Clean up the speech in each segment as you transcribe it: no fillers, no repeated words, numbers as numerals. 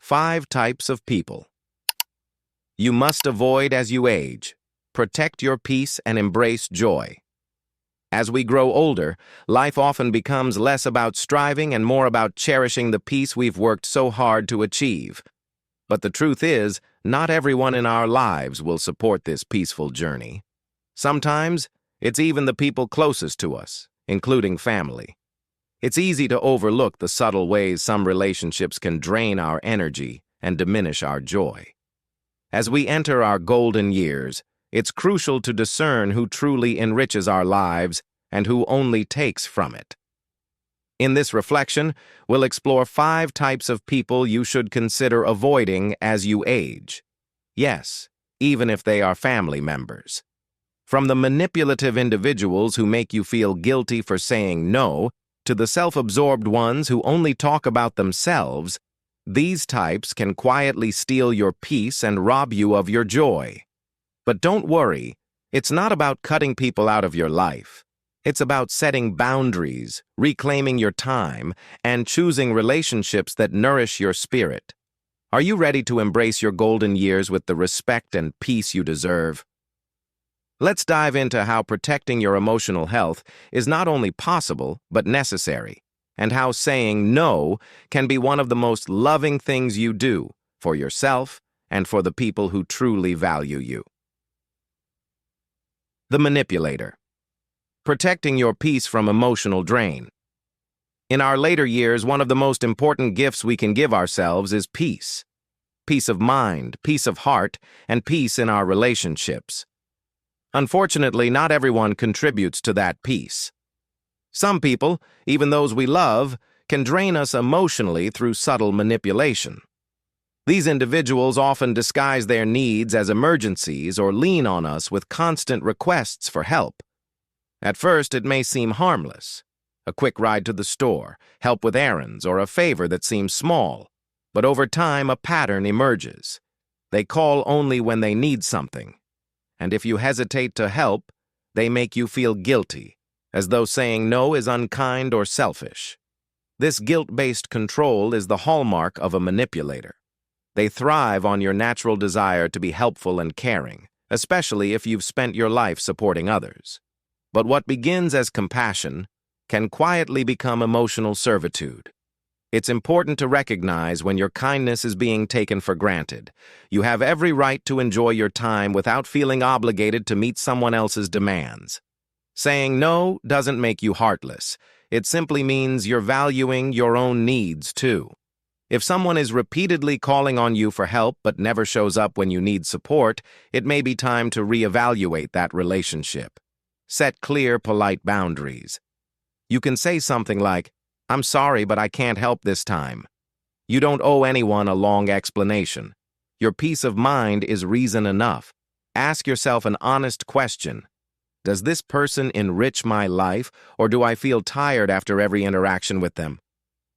5 types of people. You must avoid as you age. Protect your peace and embrace joy. As we grow older, life often becomes less about striving and more about cherishing the peace we've worked so hard to achieve. But the truth is, not everyone in our lives will support this peaceful journey. Sometimes, it's even the people closest to us, including family. It's easy to overlook the subtle ways some relationships can drain our energy and diminish our joy. As we enter our golden years, it's crucial to discern who truly enriches our lives and who only takes from it. In this reflection, we'll explore 5 types of people you should consider avoiding as you age. Yes, even if they are family members. From the manipulative individuals who make you feel guilty for saying no, to the self-absorbed ones who only talk about themselves, these types can quietly steal your peace and rob you of your joy. But don't worry, it's not about cutting people out of your life. It's about setting boundaries, reclaiming your time, and choosing relationships that nourish your spirit. Are you ready to embrace your golden years with the respect and peace you deserve? Let's dive into how protecting your emotional health is not only possible, but necessary, and how saying no can be one of the most loving things you do for yourself and for the people who truly value you. The manipulator. Protecting your peace from emotional drain. In our later years, one of the most important gifts we can give ourselves is peace. Peace of mind, peace of heart, and peace in our relationships. Unfortunately, not everyone contributes to that peace. Some people, even those we love, can drain us emotionally through subtle manipulation. These individuals often disguise their needs as emergencies or lean on us with constant requests for help. At first, it may seem harmless. A quick ride to the store, help with errands, or a favor that seems small. But over time, a pattern emerges. They call only when they need something. And if you hesitate to help, they make you feel guilty, as though saying no is unkind or selfish. This guilt-based control is the hallmark of a manipulator. They thrive on your natural desire to be helpful and caring, especially if you've spent your life supporting others. But what begins as compassion can quietly become emotional servitude. It's important to recognize when your kindness is being taken for granted. You have every right to enjoy your time without feeling obligated to meet someone else's demands. Saying no doesn't make you heartless. It simply means you're valuing your own needs, too. If someone is repeatedly calling on you for help but never shows up when you need support, it may be time to reevaluate that relationship. Set clear, polite boundaries. You can say something like, "I'm sorry, but I can't help this time." You don't owe anyone a long explanation. Your peace of mind is reason enough. Ask yourself an honest question. Does this person enrich my life, or do I feel tired after every interaction with them?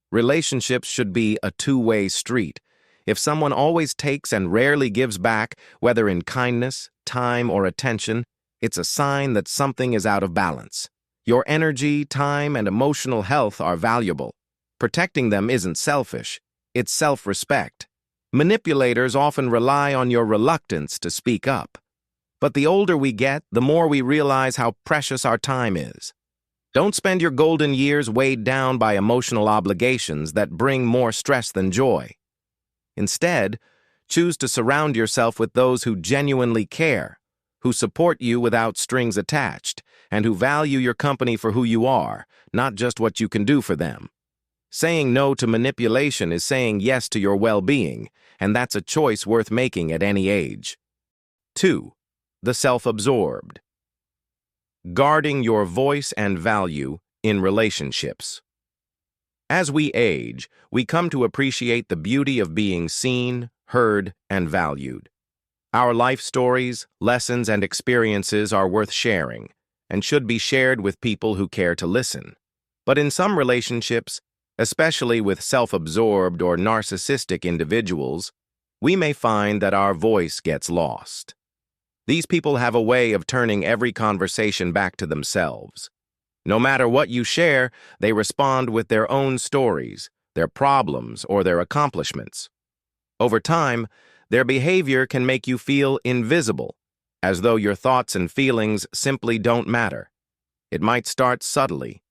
Relationships should be a two-way street. If someone always takes and rarely gives back, whether in kindness, time, or attention, it's a sign that something is out of balance. Your energy, time, and emotional health are valuable. Protecting them isn't selfish. It's self-respect. Manipulators often rely on your reluctance to speak up. But the older we get, the more we realize how precious our time is. Don't spend your golden years weighed down by emotional obligations that bring more stress than joy. Instead, choose to surround yourself with those who genuinely care, who support you without strings attached, and who value your company for who you are, not just what you can do for them. Saying no to manipulation is saying yes to your well-being, and that's a choice worth making at any age. 2. The self-absorbed. Guarding your voice and value in relationships. As we age, we come to appreciate the beauty of being seen, heard, and valued. Our life stories, lessons, and experiences are worth sharing and should be shared with people who care to listen. But in some relationships, especially with self-absorbed or narcissistic individuals, we may find that our voice gets lost. These people have a way of turning every conversation back to themselves. No matter what you share, they respond with their own stories, their problems, or their accomplishments. Over time, their behavior can make you feel invisible, as though your thoughts and feelings simply don't matter. It might start subtly.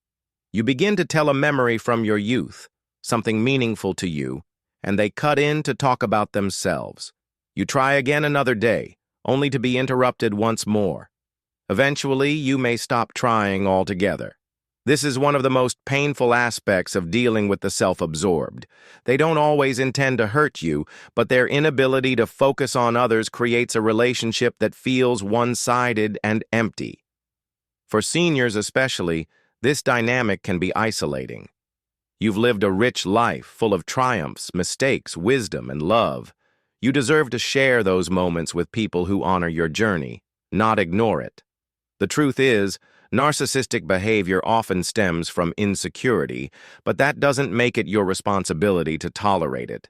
You begin to tell a memory from your youth, something meaningful to you, and they cut in to talk about themselves. You try again another day, only to be interrupted once more. Eventually, you may stop trying altogether. This is one of the most painful aspects of dealing with the self-absorbed. They don't always intend to hurt you, but their inability to focus on others creates a relationship that feels one-sided and empty. For seniors especially, this dynamic can be isolating. You've lived a rich life full of triumphs, mistakes, wisdom, and love. You deserve to share those moments with people who honor your journey, not ignore it. The truth is, narcissistic behavior often stems from insecurity, but that doesn't make it your responsibility to tolerate it.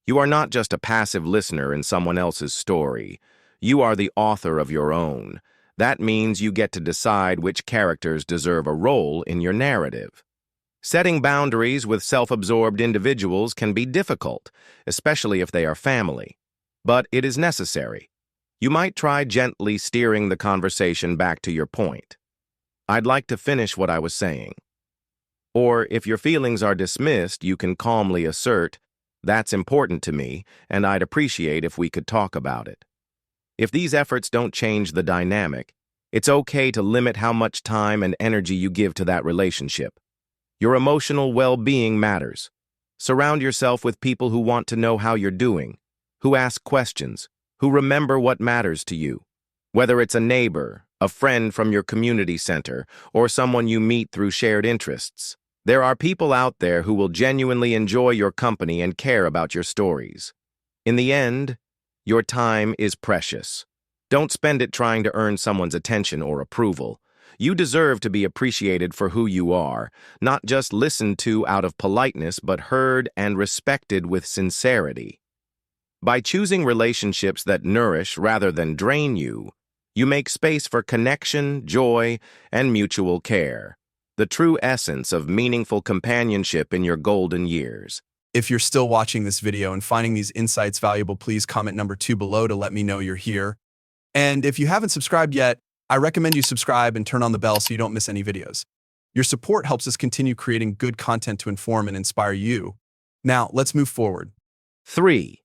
You are not just a passive listener in someone else's story. You are the author of your own. That means you get to decide which characters deserve a role in your narrative. Setting boundaries with self-absorbed individuals can be difficult, especially if they are family. But it is necessary. You might try gently steering the conversation back to your point. I'd like to finish what I was saying. Or if your feelings are dismissed, you can calmly assert, that's important to me, and I'd appreciate if we could talk about it. If these efforts don't change the dynamic, it's okay to limit how much time and energy you give to that relationship. Your emotional well-being matters. Surround yourself with people who want to know how you're doing, who ask questions, who remember what matters to you. Whether it's a neighbor, a friend from your community center, or someone you meet through shared interests, there are people out there who will genuinely enjoy your company and care about your stories. In the end, your time is precious. Don't spend it trying to earn someone's attention or approval. You deserve to be appreciated for who you are, not just listened to out of politeness, but heard and respected with sincerity. By choosing relationships that nourish rather than drain you, you make space for connection, joy, and mutual care, the true essence of meaningful companionship in your golden years. If you're still watching this video and finding these insights valuable, please comment number 2 below to let me know you're here. And if you haven't subscribed yet, I recommend you subscribe and turn on the bell so you don't miss any videos. Your support helps us continue creating good content to inform and inspire you. Now, let's move forward. 3.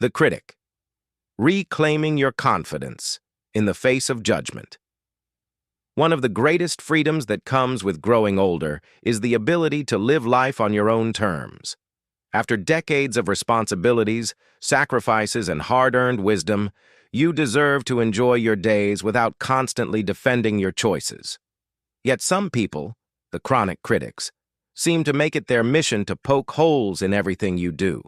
The critic. Reclaiming your confidence in the face of judgment. One of the greatest freedoms that comes with growing older is the ability to live life on your own terms. After decades of responsibilities, sacrifices, and hard-earned wisdom, you deserve to enjoy your days without constantly defending your choices. Yet some people, the chronic critics, seem to make it their mission to poke holes in everything you do.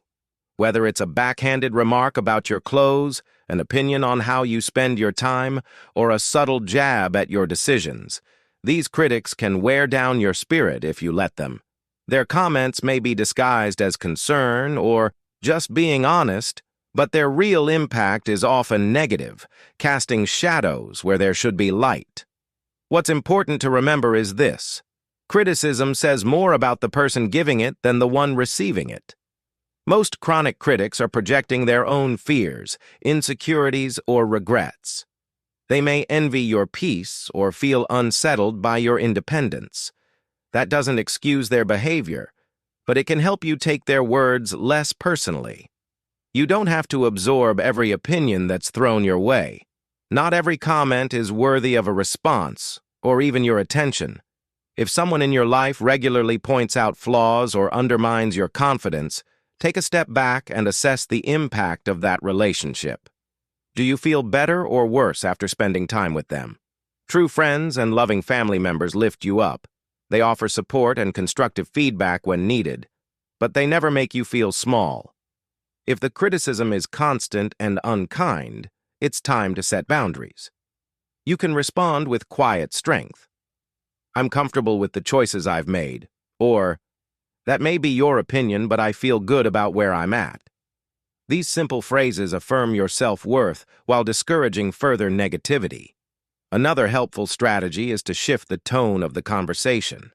Whether it's a backhanded remark about your clothes, an opinion on how you spend your time, or a subtle jab at your decisions, these critics can wear down your spirit if you let them. Their comments may be disguised as concern or just being honest, but their real impact is often negative, casting shadows where there should be light. What's important to remember is this: criticism says more about the person giving it than the one receiving it. Most chronic critics are projecting their own fears, insecurities, or regrets. They may envy your peace or feel unsettled by your independence. That doesn't excuse their behavior, but it can help you take their words less personally. You don't have to absorb every opinion that's thrown your way. Not every comment is worthy of a response, or even your attention. If someone in your life regularly points out flaws or undermines your confidence, take a step back and assess the impact of that relationship. Do you feel better or worse after spending time with them? True friends and loving family members lift you up. They offer support and constructive feedback when needed, but they never make you feel small. If the criticism is constant and unkind, it's time to set boundaries. You can respond with quiet strength. I'm comfortable with the choices I've made, or, that may be your opinion, but I feel good about where I'm at. These simple phrases affirm your self-worth while discouraging further negativity. Another helpful strategy is to shift the tone of the conversation.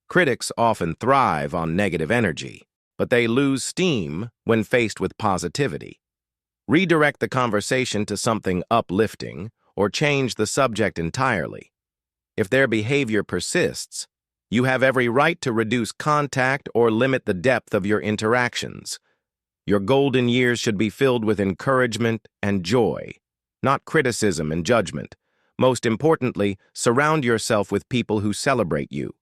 Critics often thrive on negative energy. but they lose steam when faced with positivity. Redirect the conversation to something uplifting or change the subject entirely. If their behavior persists, you have every right to reduce contact or limit the depth of your interactions. Your golden years should be filled with encouragement and joy, not criticism and judgment. Most importantly, surround yourself with people who celebrate you.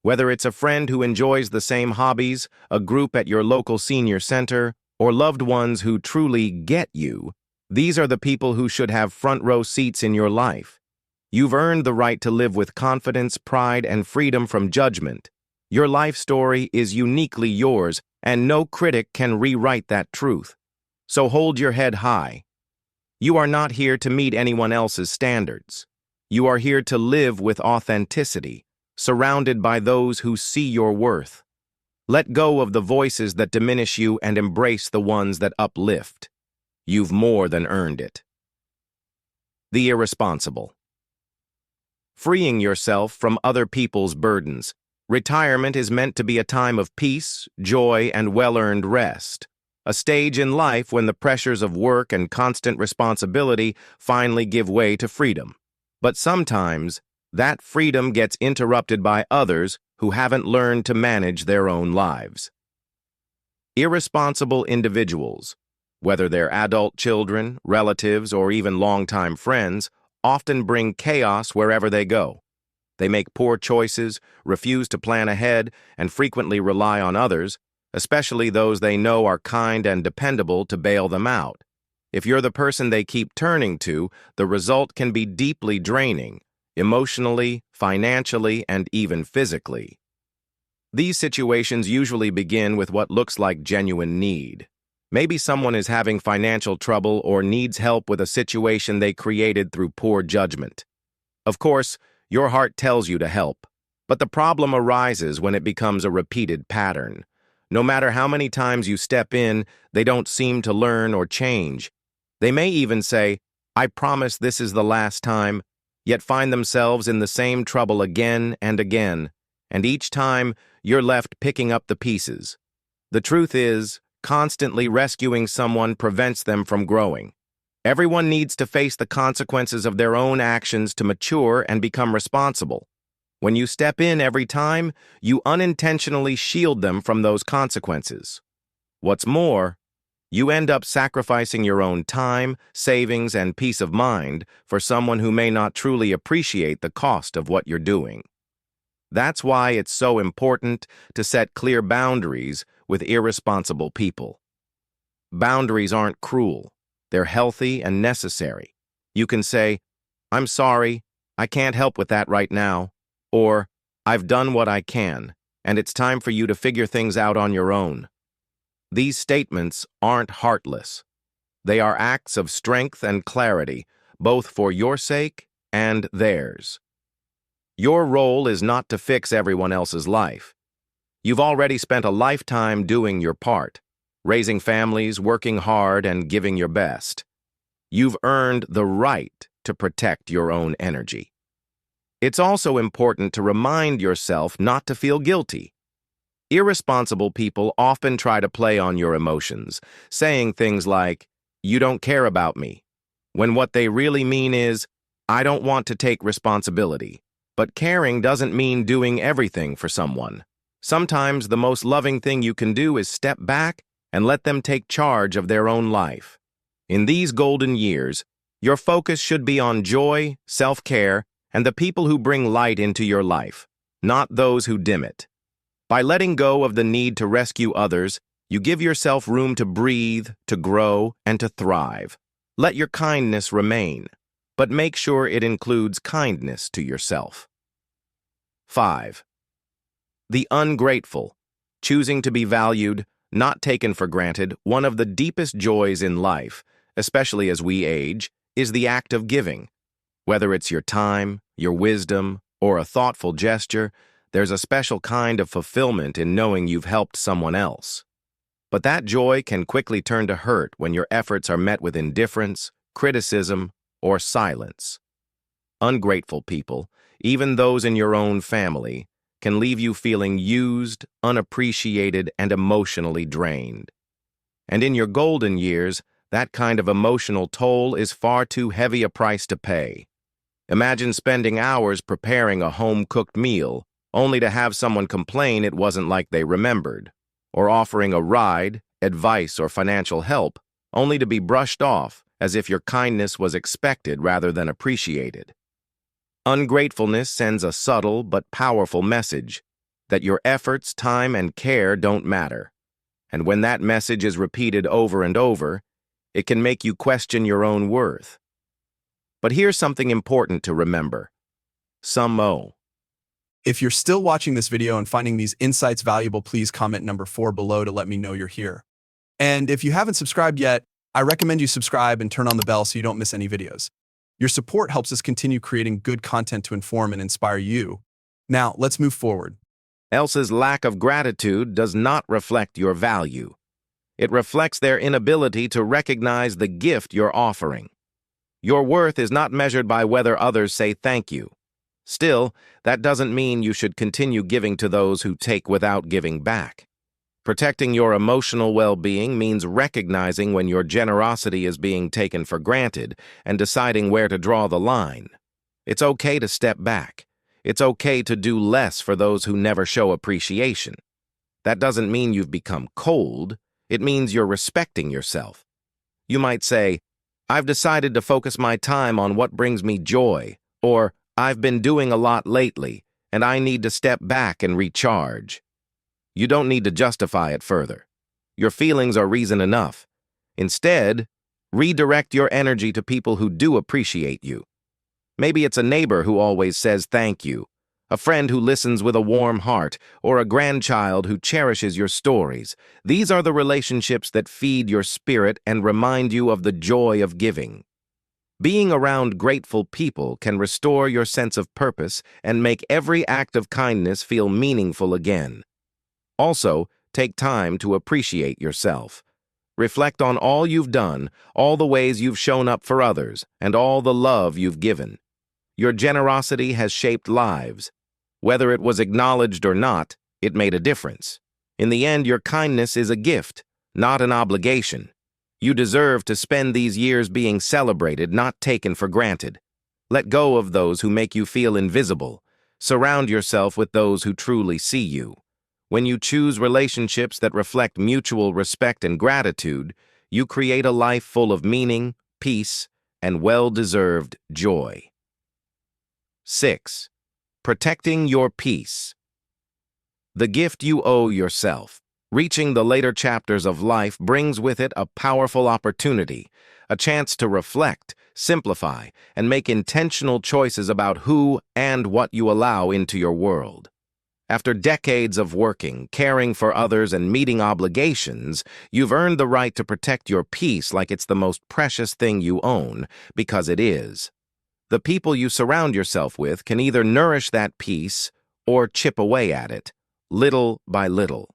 Whether it's a friend who enjoys the same hobbies, a group at your local senior center, or loved ones who truly get you, these are the people who should have front-row seats in your life. You've earned the right to live with confidence, pride, and freedom from judgment. Your life story is uniquely yours, and no critic can rewrite that truth. So hold your head high. You are not here to meet anyone else's standards. You are here to live with authenticity, surrounded by those who see your worth. Let go of the voices that diminish you and embrace the ones that uplift. You've more than earned it. The irresponsible. Freeing yourself from other people's burdens. Retirement is meant to be a time of peace, joy, and well-earned rest. A stage in life when the pressures of work and constant responsibility finally give way to freedom. But sometimes, that freedom gets interrupted by others who haven't learned to manage their own lives. Irresponsible individuals, whether they're adult children, relatives, or even longtime friends, often bring chaos wherever they go. They make poor choices, refuse to plan ahead, and frequently rely on others, especially those they know are kind and dependable, to bail them out. If you're the person they keep turning to, the result can be deeply draining, emotionally, financially, and even physically. These situations usually begin with what looks like genuine need. Maybe someone is having financial trouble or needs help with a situation they created through poor judgment. Of course, your heart tells you to help, but the problem arises when it becomes a repeated pattern. No matter how many times you step in, they don't seem to learn or change. They may even say, "I promise this is the last time," yet find themselves in the same trouble again and again, and each time you're left picking up the pieces. The truth is, constantly rescuing someone prevents them from growing. Everyone needs to face the consequences of their own actions to mature and become responsible. When you step in every time, you unintentionally shield them from those consequences. What's more, you end up sacrificing your own time, savings, and peace of mind for someone who may not truly appreciate the cost of what you're doing. That's why it's so important to set clear boundaries with irresponsible people. Boundaries aren't cruel. They're healthy and necessary. You can say, "I'm sorry, I can't help with that right now," or "I've done what I can, and it's time for you to figure things out on your own." These statements aren't heartless. They are acts of strength and clarity, both for your sake and theirs. Your role is not to fix everyone else's life. You've already spent a lifetime doing your part, raising families, working hard, and giving your best. You've earned the right to protect your own energy. It's also important to remind yourself not to feel guilty. Irresponsible people often try to play on your emotions, saying things like, "You don't care about me," when what they really mean is, "I don't want to take responsibility." But caring doesn't mean doing everything for someone. Sometimes the most loving thing you can do is step back and let them take charge of their own life. In these golden years, your focus should be on joy, self-care, and the people who bring light into your life, not those who dim it. By letting go of the need to rescue others, you give yourself room to breathe, to grow, and to thrive. Let your kindness remain, but make sure it includes kindness to yourself. 5. The ungrateful. Choosing to be valued, not taken for granted. One of the deepest joys in life, especially as we age, is the act of giving. Whether it's your time, your wisdom, or a thoughtful gesture, there's a special kind of fulfillment in knowing you've helped someone else. But that joy can quickly turn to hurt when your efforts are met with indifference, criticism, or silence. Ungrateful people, even those in your own family, can leave you feeling used, unappreciated, and emotionally drained. And in your golden years, that kind of emotional toll is far too heavy a price to pay. Imagine spending hours preparing a home-cooked meal, only to have someone complain it wasn't like they remembered, or offering a ride, advice, or financial help, only to be brushed off as if your kindness was expected rather than appreciated. Ungratefulness sends a subtle but powerful message that your efforts, time, and care don't matter. And when that message is repeated over and over, it can make you question your own worth. But here's something important to remember. Some owe. If you're still watching this video and finding these insights valuable, please comment number 4 below to let me know you're here. And if you haven't subscribed yet, I recommend you subscribe and turn on the bell so you don't miss any videos. Your support helps us continue creating good content to inform and inspire you. Now, let's move forward. Else's lack of gratitude does not reflect your value. It reflects their inability to recognize the gift you're offering. Your worth is not measured by whether others say thank you. Still, that doesn't mean you should continue giving to those who take without giving back. Protecting your emotional well-being means recognizing when your generosity is being taken for granted and deciding where to draw the line. It's okay to step back. It's okay to do less for those who never show appreciation. That doesn't mean you've become cold. It means you're respecting yourself. You might say, "I've decided to focus my time on what brings me joy," or "I've been doing a lot lately, and I need to step back and recharge." You don't need to justify it further. Your feelings are reason enough. Instead, redirect your energy to people who do appreciate you. Maybe it's a neighbor who always says thank you, a friend who listens with a warm heart, or a grandchild who cherishes your stories. These are the relationships that feed your spirit and remind you of the joy of giving. Being around grateful people can restore your sense of purpose and make every act of kindness feel meaningful again. Also, take time to appreciate yourself. Reflect on all you've done, all the ways you've shown up for others, and all the love you've given. Your generosity has shaped lives. Whether it was acknowledged or not, it made a difference. In the end, your kindness is a gift, not an obligation. You deserve to spend these years being celebrated, not taken for granted. Let go of those who make you feel invisible. Surround yourself with those who truly see you. When you choose relationships that reflect mutual respect and gratitude, you create a life full of meaning, peace, and well-deserved joy. 6. Protecting your peace. The gift you owe yourself. Reaching the later chapters of life brings with it a powerful opportunity, a chance to reflect, simplify, and make intentional choices about who and what you allow into your world. After decades of working, caring for others, and meeting obligations, you've earned the right to protect your peace like it's the most precious thing you own, because it is. The people you surround yourself with can either nourish that peace or chip away at it, little by little.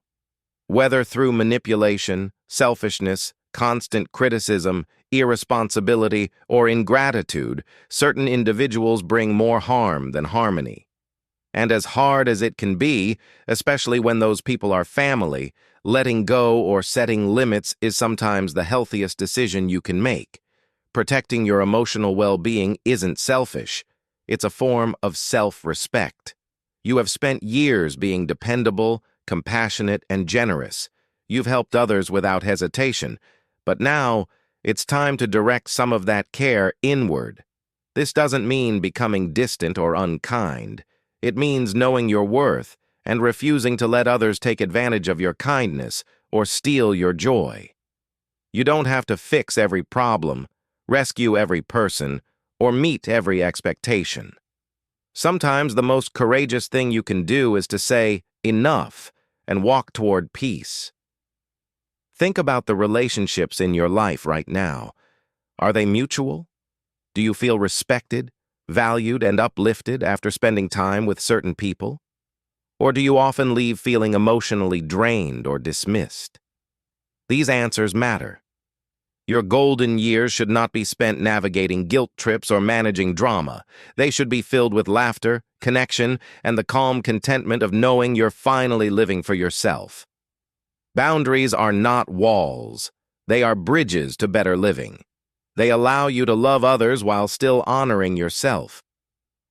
Whether through manipulation, selfishness, constant criticism, irresponsibility, or ingratitude, certain individuals bring more harm than harmony. And as hard as it can be, especially when those people are family, letting go or setting limits is sometimes the healthiest decision you can make. Protecting your emotional well-being isn't selfish. It's a form of self-respect. You have spent years being dependable, compassionate, and generous. You've helped others without hesitation. But now, it's time to direct some of that care inward. This doesn't mean becoming distant or unkind. It means knowing your worth and refusing to let others take advantage of your kindness or steal your joy. You don't have to fix every problem, rescue every person, or meet every expectation. Sometimes the most courageous thing you can do is to say, "Enough," and walk toward peace. Think about the relationships in your life right now. Are they mutual? Do you feel respected, valued, and uplifted after spending time with certain people? Or do you often leave feeling emotionally drained or dismissed? These answers matter. Your golden years should not be spent navigating guilt trips or managing drama. They should be filled with laughter, connection, and the calm contentment of knowing you're finally living for yourself. Boundaries are not walls. They are bridges to better living. They allow you to love others while still honoring yourself.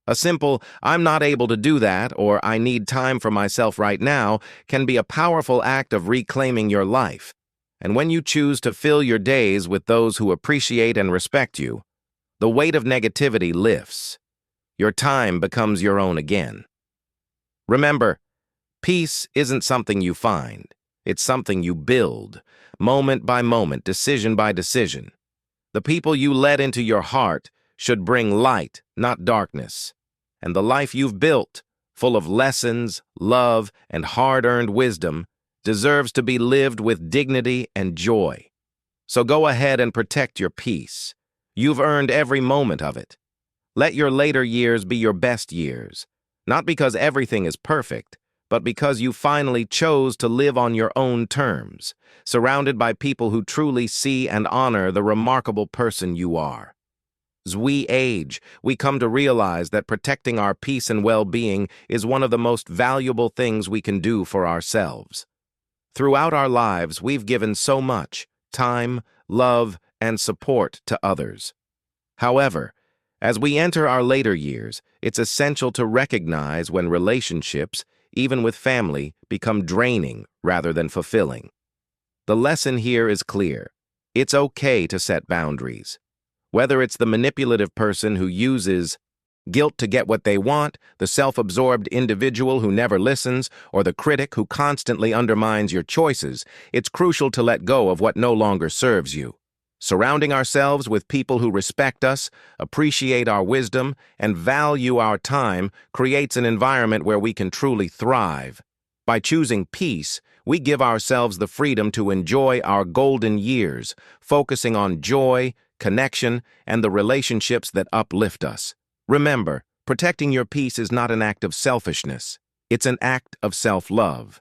A simple, "I'm not able to do that," or "I need time for myself right now," can be a powerful act of reclaiming your life. And when you choose to fill your days with those who appreciate and respect you, the weight of negativity lifts. Your time becomes your own again. Remember, peace isn't something you find. It's something you build, moment by moment, decision by decision. The people you let into your heart should bring light, not darkness. And the life you've built, full of lessons, love, and hard-earned wisdom, deserves to be lived with dignity and joy. So go ahead and protect your peace. You've earned every moment of it. Let your later years be your best years, not because everything is perfect, but because you finally chose to live on your own terms, surrounded by people who truly see and honor the remarkable person you are. As we age, we come to realize that protecting our peace and well-being is one of the most valuable things we can do for ourselves. Throughout our lives, we've given so much time, love, and support to others. However, as we enter our later years, it's essential to recognize when relationships, even with family, become draining rather than fulfilling. The lesson here is clear. It's okay to set boundaries. Whether it's the manipulative person who uses guilt to get what they want, the self-absorbed individual who never listens, or the critic who constantly undermines your choices, it's crucial to let go of what no longer serves you. Surrounding ourselves with people who respect us, appreciate our wisdom, and value our time creates an environment where we can truly thrive. By choosing peace, we give ourselves the freedom to enjoy our golden years, focusing on joy, connection, and the relationships that uplift us. Remember, protecting your peace is not an act of selfishness. It's an act of self-love.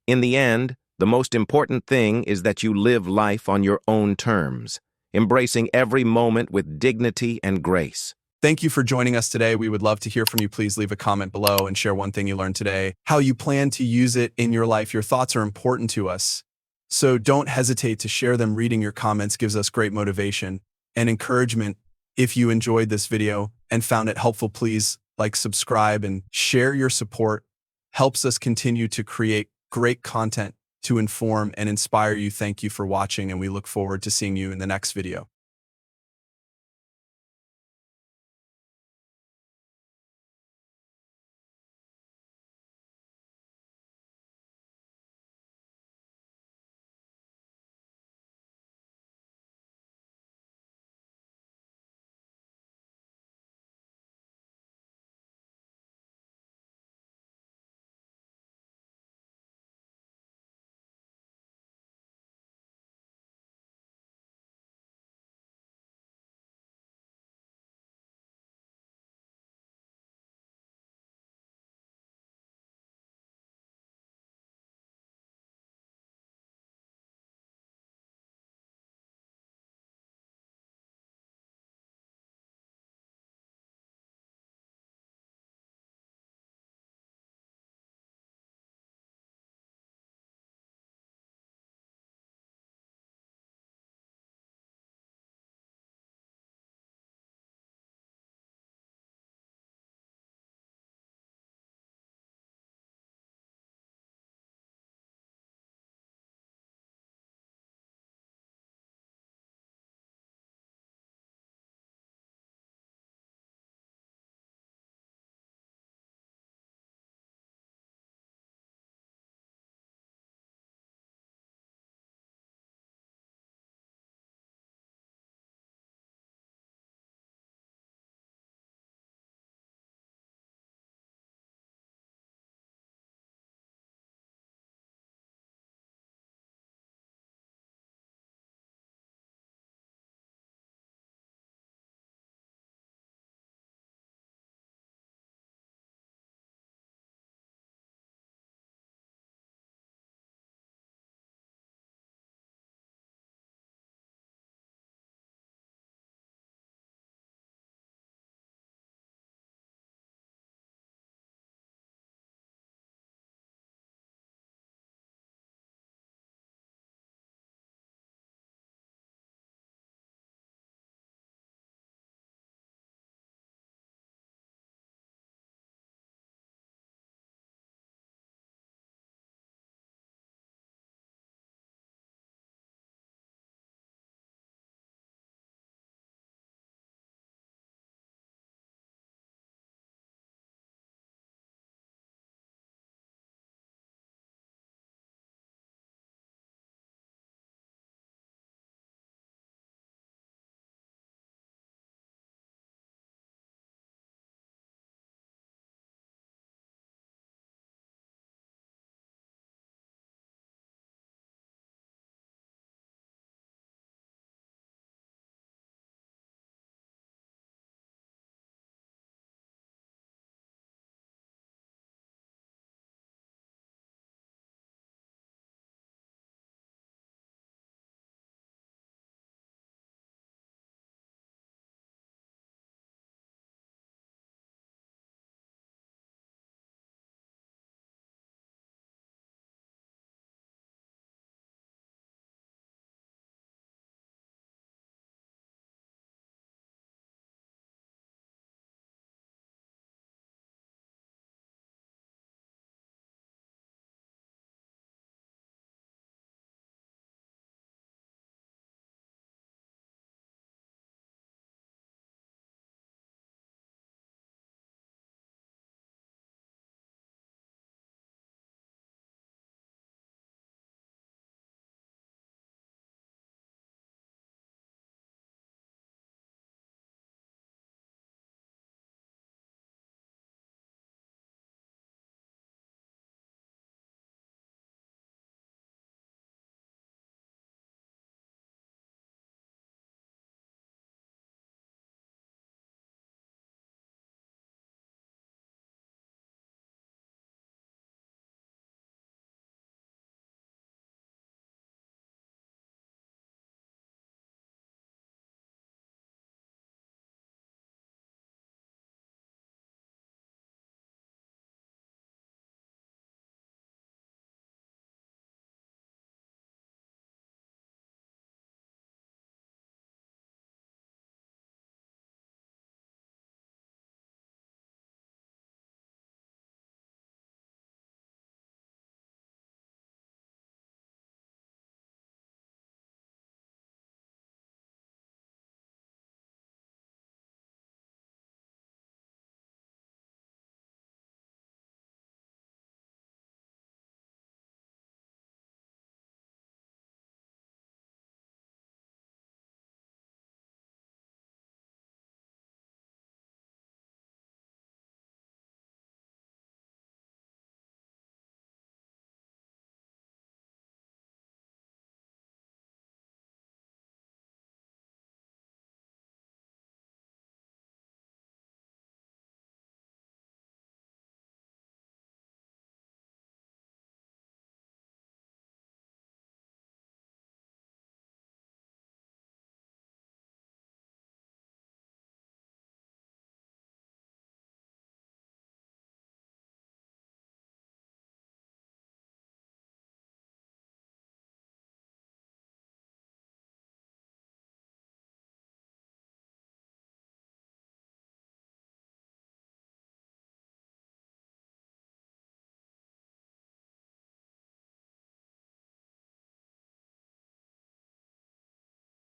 In the end, the most important thing is that you live life on your own terms, embracing every moment with dignity and grace. Thank you for joining us today. We would love to hear from you. Please leave a comment below and share one thing you learned today, how you plan to use it in your life. Your thoughts are important to us, so don't hesitate to share them. Reading your comments gives us great motivation and encouragement. If you enjoyed this video and found it helpful, please like, subscribe, and share. Your support helps us continue to create great content to inform and inspire you. Thank you for watching, and we look forward to seeing you in the next video.